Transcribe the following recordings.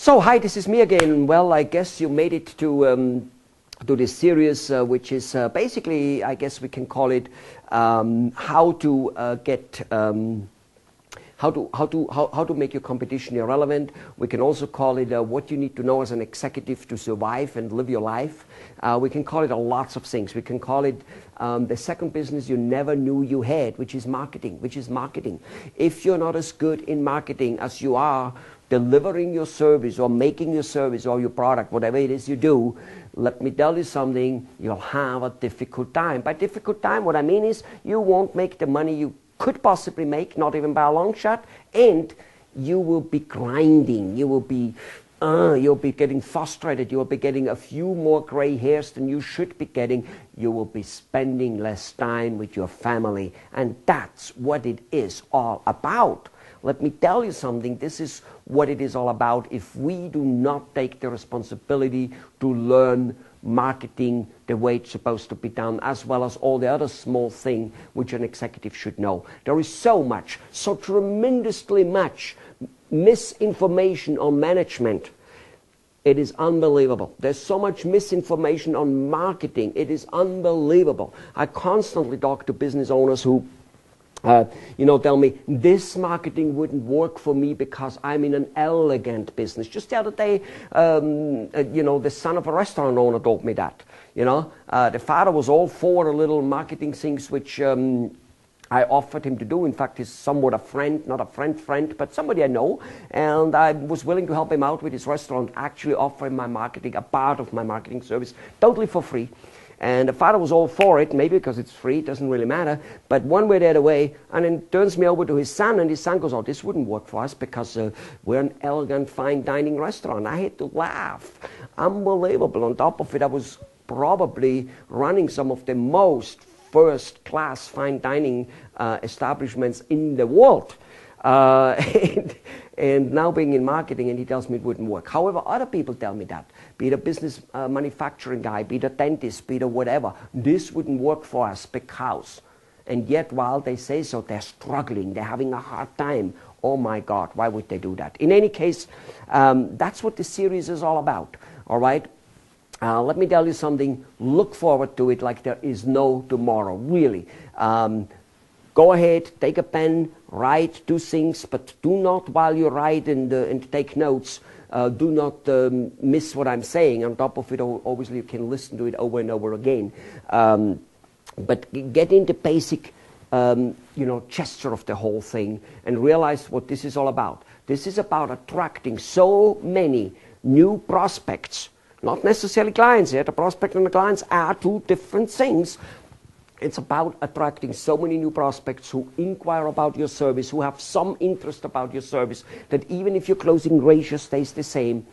So, hi, this is me again. Well, I guess you made it to this series, which is basically, I guess we can call it how to get how to make your competition irrelevant. We can also call it what you need to know as an executive to survive and live your life. We can call it lots of things. We can call it the second business you never knew you had, which is marketing. If you're not as good in marketing as you are delivering your service or making your service or your product, whatever it is you do, let me tell you something, you'll have a difficult time. By difficult time, what I mean is you won't make the money you could possibly make, not even by a long shot, and you will be grinding. You'll be getting frustrated. You will be getting a few more gray hairs than you should be getting. You will be spending less time with your family, and that's what it is all about. Let me tell you something, this is what it is all about if we do not take the responsibility to learn marketing the way it's supposed to be done, as well as all the other small things which an executive should know. There is so tremendously much misinformation on management. It is unbelievable. There's so much misinformation on marketing. It is unbelievable. I constantly talk to business owners who tell me, this marketing wouldn't work for me because I'm in an elegant business. Just the other day, the son of a restaurant owner told me that. The father was all for the little marketing things which I offered him to do. In fact, he's somewhat a friend, not a friend, but somebody I know. And I was willing to help him out with his restaurant, actually offer him a part of my marketing service, totally for free. And the father was all for it, maybe because it's free, it doesn't really matter, but one way or the other way, and then turns me over to his son, and his son goes, oh, this wouldn't work for us because we're an elegant, fine dining restaurant. I had to laugh. Unbelievable. On top of it, I was probably running some of the most first-class fine dining establishments in the world. And now being in marketing, and he tells me it wouldn't work. However, other people tell me that, be it a business manufacturing guy, be it a dentist, be it a whatever, this wouldn't work for us because, and yet while they say so, they're struggling, they're having a hard time. Oh my God, why would they do that? In any case, that's what this series is all about, all right? Let me tell you something, look forward to it like there is no tomorrow, really. Go ahead, take a pen, write, do things, but do not, while you write and take notes, do not miss what I'm saying. On top of it, obviously, you can listen to it over and over again. But get in the basic, gesture of the whole thing and realize what this is all about. This is about attracting so many new prospects, not necessarily clients here. The prospect and the clients are two different things. It's about attracting so many new prospects who inquire about your service, who have some interest about your service, that even if your closing ratio stays the same,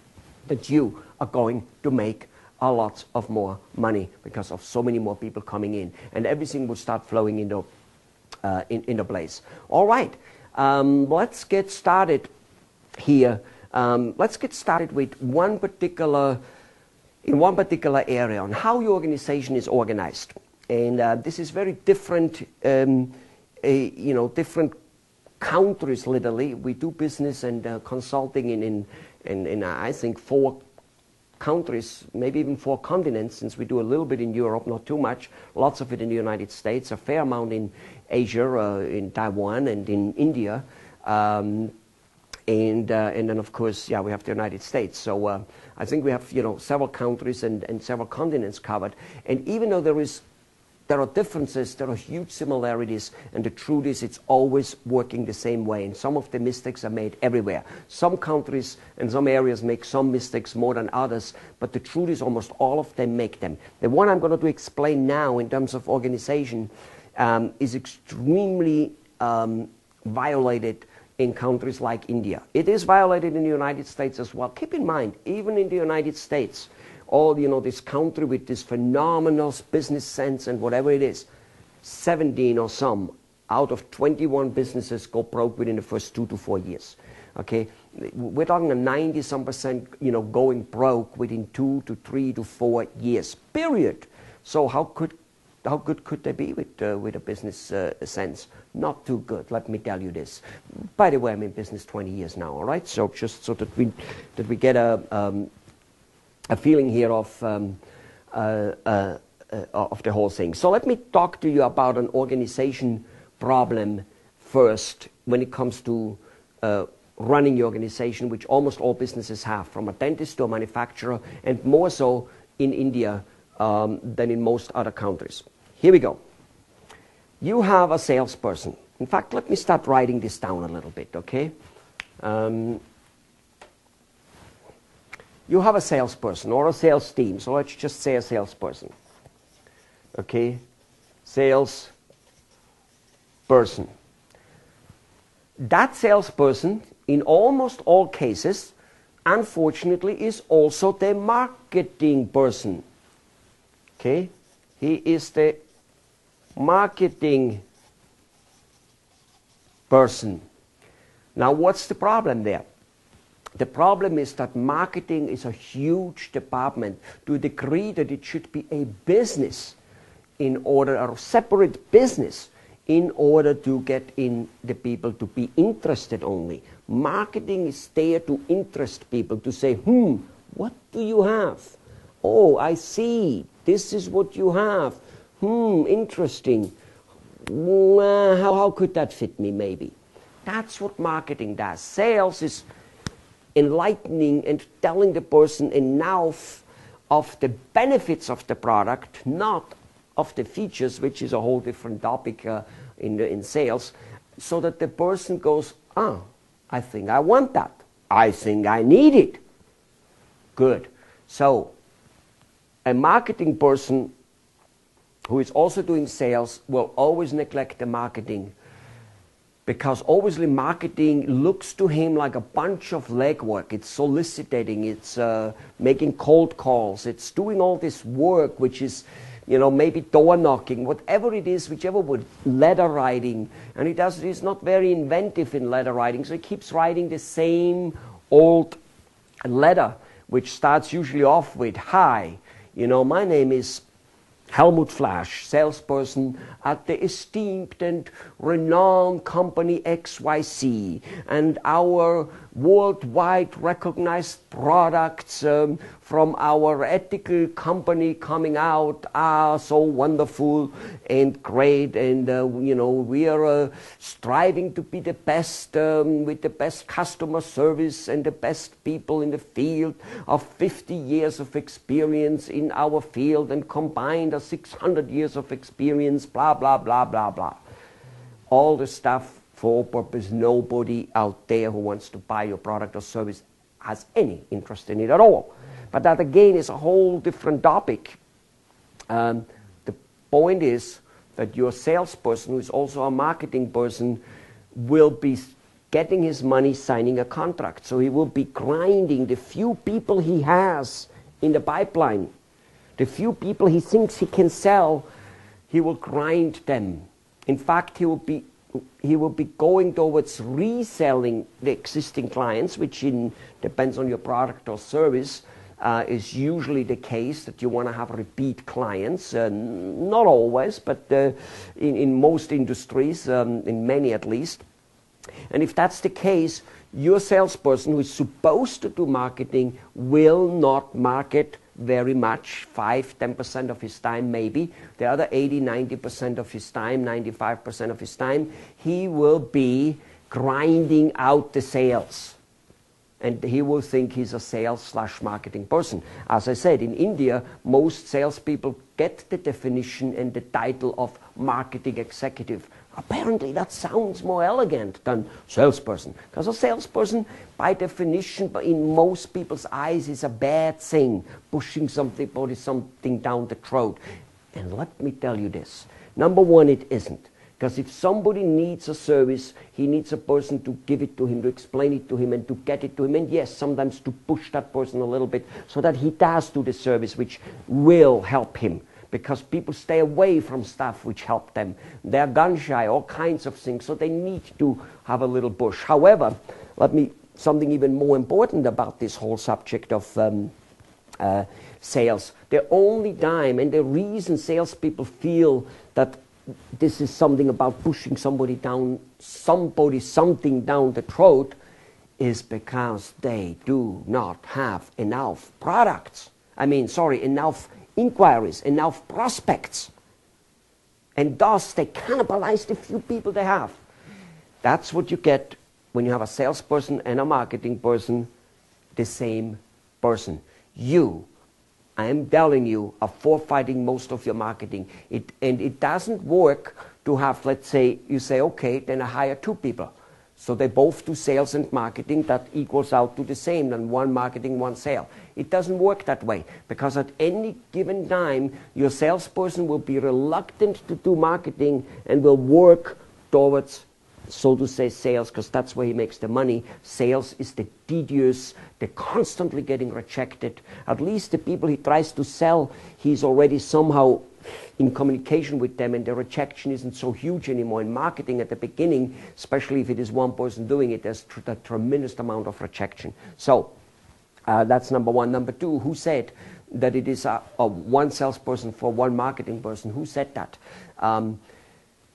that you are going to make a lot of more money because of so many more people coming in, and everything will start flowing into place. All right, let's get started here. Let's get started with one particular area on how your organization is organized. And this is very different, different countries, literally. We do business and consulting in I think 4 countries, maybe even 4 continents, since we do a little bit in Europe, not too much, lots of it in the United States, a fair amount in Asia, in Taiwan and in India. And then, of course, we have the United States. So I think we have, several countries and several continents covered. And even though there are differences, there are huge similarities, and the truth is it's always working the same way, and some of the mistakes are made everywhere. Some countries and some areas make some mistakes more than others, but the truth is almost all of them make them. The one I'm going to explain now in terms of organization is extremely violated in countries like India. It is violated in the United States as well. Keep in mind, even in the United States, this country with this phenomenal business sense and whatever it is, 17 or some out of 21 businesses go broke within the first 2 to 4 years. Okay, we're talking a 90% going broke within 2 to 3 to 4 years. Period. So how could how good could they be with a business sense? Not too good, let me tell you this. By the way, I'm in business 20 years now, all right? So just so that we get a feeling here of the whole thing. So let me talk to you about an organization problem first when it comes to running your organization, which almost all businesses have, from a dentist to a manufacturer, and more so in India than in most other countries. Here we go. You have a salesperson. In fact, let me start writing this down a little bit, okay? You have a salesperson or a sales team, so let's just say a salesperson. Okay? Salesperson. That salesperson, in almost all cases, unfortunately, is also the marketing person. Okay? He is the marketing person. Now, what's the problem there? The problem is that marketing is a huge department to a degree that it should be a business in order, a separate business in order to get in the people to be interested only. Marketing is there to interest people, to say, what do you have? Oh, I see. This is what you have. Interesting. Well, how could that fit me, maybe? That's what marketing does. Sales is enlightening and telling the person enough of the benefits of the product, not of the features, which is a whole different topic in sales, so that the person goes, I think I want that. I think I need it. Good. So, a marketing person who is also doing sales will always neglect the marketing, because obviously marketing looks to him like a bunch of legwork. It's soliciting, it's making cold calls, it's doing all this work which is, maybe door knocking, whatever it is, whichever word, letter writing. And he's not very inventive in letter writing, so he keeps writing the same old letter, which starts usually off with, hi, my name is Helmut Flasch, salesperson at the esteemed and renowned company XYZ, and our worldwide recognized products from our ethical company coming out are so wonderful and great, and we are striving to be the best with the best customer service and the best people in the field of 50 years of experience in our field, and combined 600 years of experience, blah, blah, blah, blah, blah. All the stuff for all purpose. Nobody out there who wants to buy your product or service has any interest in it at all. But that again is a whole different topic. The point is that your salesperson, who is also a marketing person, will be getting his money signing a contract. So he will be grinding the few people he has in the pipeline. The few people he thinks he can sell, he will grind them. In fact, he will be going towards reselling the existing clients, which depends on your product or service, is usually the case, that you want to have repeat clients. Not always, but in most industries, in many at least. And if that's the case, your salesperson who is supposed to do marketing will not market very much, 5-10% of his time maybe. The other 80-90% of his time, 95% of his time, he will be grinding out the sales. And he will think he's a sales/marketing person. As I said, in India, most salespeople get the definition and the title of marketing executive. Apparently that sounds more elegant than salesperson, because a salesperson by definition in most people's eyes is a bad thing, pushing something down the throat. And let me tell you this, number one, it isn't. Because if somebody needs a service, he needs a person to give it to him, to explain it to him, and to get it to him. And yes, sometimes to push that person a little bit so that he does do the service which will help him. Because people stay away from stuff which help them. They're gun shy, all kinds of things, so they need to have a little push. However, something even more important about this whole subject of sales. The only time and the reason salespeople feel that this is something about pushing something down the throat is because they do not have enough products. Enough inquiries, enough prospects. And thus they cannibalize the few people they have. That's what you get when you have a salesperson and a marketing person, the same person. You, I am telling you, are forfeiting most of your marketing. It doesn't work to have, let's say, you say, okay, then I hire 2 people. So they both do sales and marketing. That equals out to the same, than 1 marketing, 1 sale. It doesn't work that way, because at any given time, your salesperson will be reluctant to do marketing and will work towards, so to say, sales, because that's where he makes the money. Sales is the tedious, they're constantly getting rejected. At least the people he tries to sell, he's already somehow in communication with them, and the rejection isn't so huge anymore. In marketing at the beginning, especially if it is one person doing it, there's a tremendous amount of rejection. So that's number 1. Number 2, who said that it is a 1 salesperson for 1 marketing person? Who said that?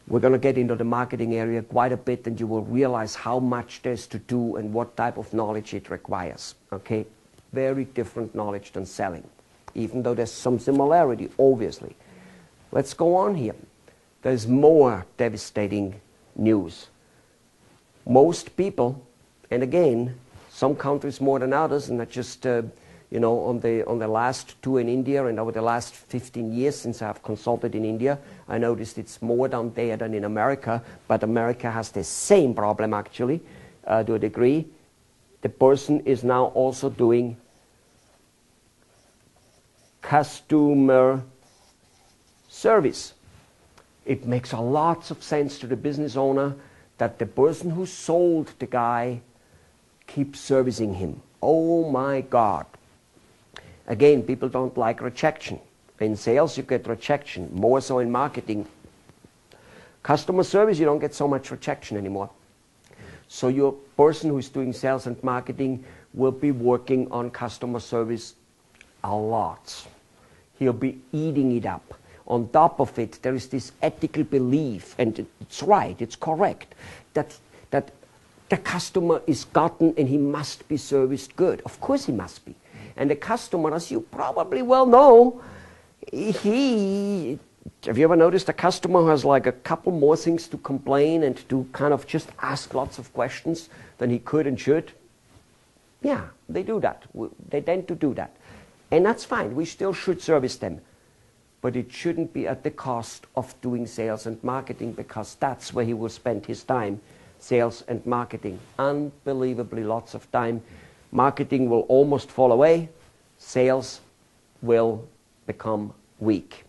We're going to get into the marketing area quite a bit, and you will realize how much there's to do and what type of knowledge it requires. Okay? Very different knowledge than selling, even though there's some similarity, obviously. Let's go on here. There's more devastating news. Most people, and again, some countries more than others, and not just on the last 2 in India, and over the last 15 years since I've consulted in India, I noticed it's more down there than in America, but America has the same problem actually, to a degree. The person is now also doing customer service. It makes a lot of sense to the business owner that the person who sold the guy keeps servicing him. Oh my God. Again, people don't like rejection. In sales, you get rejection, more so in marketing. Customer service, you don't get so much rejection anymore. So your person who's doing sales and marketing will be working on customer service a lot. He'll be eating it up. On top of it, there is this ethical belief, and it's right, it's correct, that the customer is gotten and he must be serviced good. Of course he must be. And the customer, as you probably well know, have you ever noticed a customer who has like a couple more things to complain and to kind of just ask lots of questions than he could and should? Yeah, they do that. They tend to do that. And that's fine. We still should service them. But it shouldn't be at the cost of doing sales and marketing, because that's where he will spend his time, sales and marketing. Unbelievably lots of time. Marketing will almost fall away. Sales will become weak.